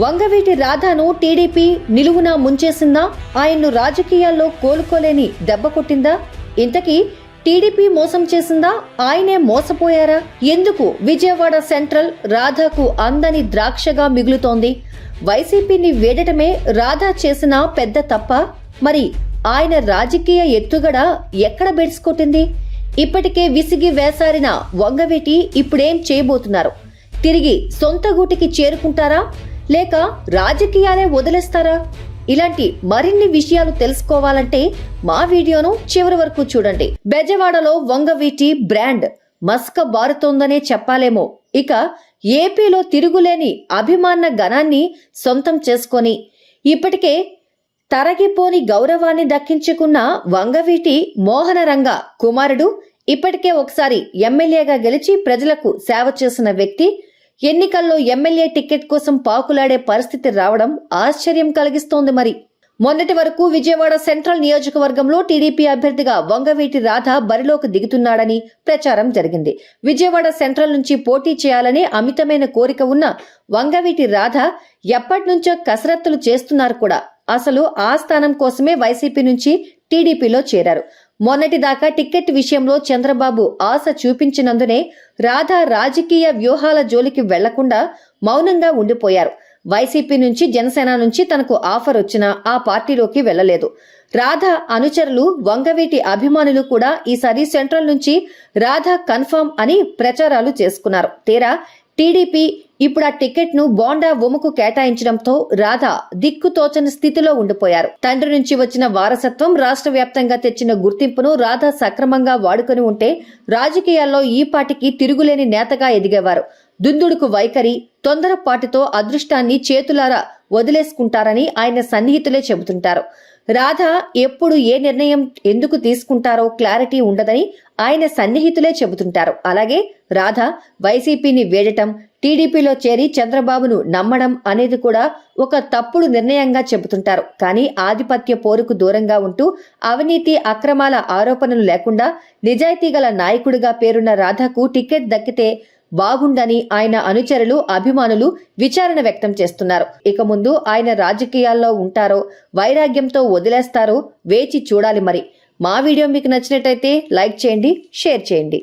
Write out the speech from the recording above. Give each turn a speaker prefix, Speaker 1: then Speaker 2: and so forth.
Speaker 1: Vangaveeti రాధాను TDP నిలువునా ముంచేసిందా? ఆయన్ను రాజకీయాల్లో కోలుకోలేని దెబ్బ కొట్టిందా? ఇంతకీ టీడీపీ మోసం చేసిందా? ఆయనే మోసపోయారా? ఎందుకు విజయవాడ సెంట్రల్ రాధాకు అందని ద్రాక్షగా మిగులుతోంది? వైసీపీని వేడటమే రాధా చేసిన పెద్ద తప్ప? మరి ఆయన రాజకీయ ఎత్తుగడ ఎక్కడ బెడిసికొట్టింది? ఇప్పటికే విసిగి వేసారిన వంగవీటి ఇప్పుడేం చేయబోతున్నారు? తిరిగి సొంత గూటికి చేరుకుంటారా లేక రాజకీయాలే వదిలేస్తారా? ఇలాంటి మరిన్ని విషయాలు తెలుసుకోవాలంటే మా వీడియోను చివరి వరకు చూడండి. బెజవాడలో వంగవీటి బ్రాండ్ మస్క బారుతోందనే చెప్పాలేమో. ఇక ఏపీలో తిరుగులేని అభిమాన గణాన్ని సొంతం చేసుకొని ఇప్పటికే తరగిపోని గౌరవాన్ని దక్కించుకున్న వంగవీటి మోహనరంగ కుమారుడు, ఇప్పటికే ఒకసారి ఎమ్మెల్యేగా గెలిచి ప్రజలకు సేవ చేసిన వ్యక్తి ఎన్నికల్లో ఎమ్మెల్యే టికెట్ కోసం పాకులాడే పరిస్థితి రావడం ఆశ్చర్యం కలిగిస్తోంది. మరి మొన్నటి వరకు విజయవాడ సెంట్రల్ నియోజకవర్గంలో టీడీపీ అభ్యర్థిగా వంగవీటి రాధ బరిలోకి దిగుతున్నాడని ప్రచారం జరిగింది. విజయవాడ సెంట్రల్ నుంచి పోటీ చేయాలని అమితమైన కోరిక ఉన్న వంగవీటి రాధ ఎప్పటినుంచో కసరత్తులు చేస్తున్నారు కూడా. అసలు ఆ స్థానం కోసమే వైసీపీ నుంచి టీడీపీలో చేరారు. మొన్నటిదాకా టికెట్ విషయంలో చంద్రబాబు ఆశ చూపించినందునే రాధా రాజకీయ వ్యూహాల జోలికి వెళ్లకుండా మౌనంగా ఉండిపోయారు. వైసీపీ నుంచి జనసేన నుంచి తనకు ఆఫర్ వచ్చినా ఆ పార్టీలోకి వెళ్లలేదు. రాధా అనుచరులు వంగవీటి అభిమానులు కూడా ఈసారి సెంట్రల్ నుంచి రాధా కన్ఫర్మ్ అని ప్రచారాలు చేసుకున్నారు. తీరా టీడీపీ ఇప్పుడు ఆ టికెట్ ను బోండా ఉమకు కేటాయించడంతో రాధా దిక్కుతోచని స్థితిలో ఉండిపోయారు. తండ్రి నుంచి వచ్చిన వారసత్వం, రాష్ట్ర వ్యాప్తంగా తెచ్చిన గుర్తింపును రాధా సక్రమంగా వాడుకొని ఉంటే రాజకీయాల్లో ఈ పార్టీకి తిరుగులేని నేతగా ఎదిగేవారు. దుందుడుకు వైఖరి, తొందరపాటుతో అదృష్టాన్ని చేతులారా వదిలేసుకుంటారని ఆయన సన్నిహితులే చెబుతుంటారు. రాధా ఎప్పుడు ఏ నిర్ణయం ఎందుకు తీసుకుంటారో క్లారిటీ ఉండదని ఆయన సన్నిహితులే చెబుతుంటారు. అలాగే రాధా వైసీపీని వేడటం, టీడీపీలో చేరి చంద్రబాబును నమ్మడం అనేది కూడా ఒక తప్పుడు నిర్ణయంగా చెబుతుంటారు. కానీ ఆధిపత్య పోరుకు దూరంగా ఉంటూ అవినీతి అక్రమాల ఆరోపణలు లేకుండా నిజాయితీ గల నాయకుడిగా పేరున్న రాధాకు టికెట్ దక్కితే బాగుండని ఆయన అనుచరులు, అభిమానులు విచారణ వ్యక్తం చేస్తున్నారు. ఇక ముందు ఆయన రాజకీయాల్లో ఉంటారో వైరాగ్యంతో వదిలేస్తారో వేచి చూడాలి. మరి మా వీడియో మీకు నచ్చినట్టయితే లైక్ చేయండి, షేర్ చేయండి.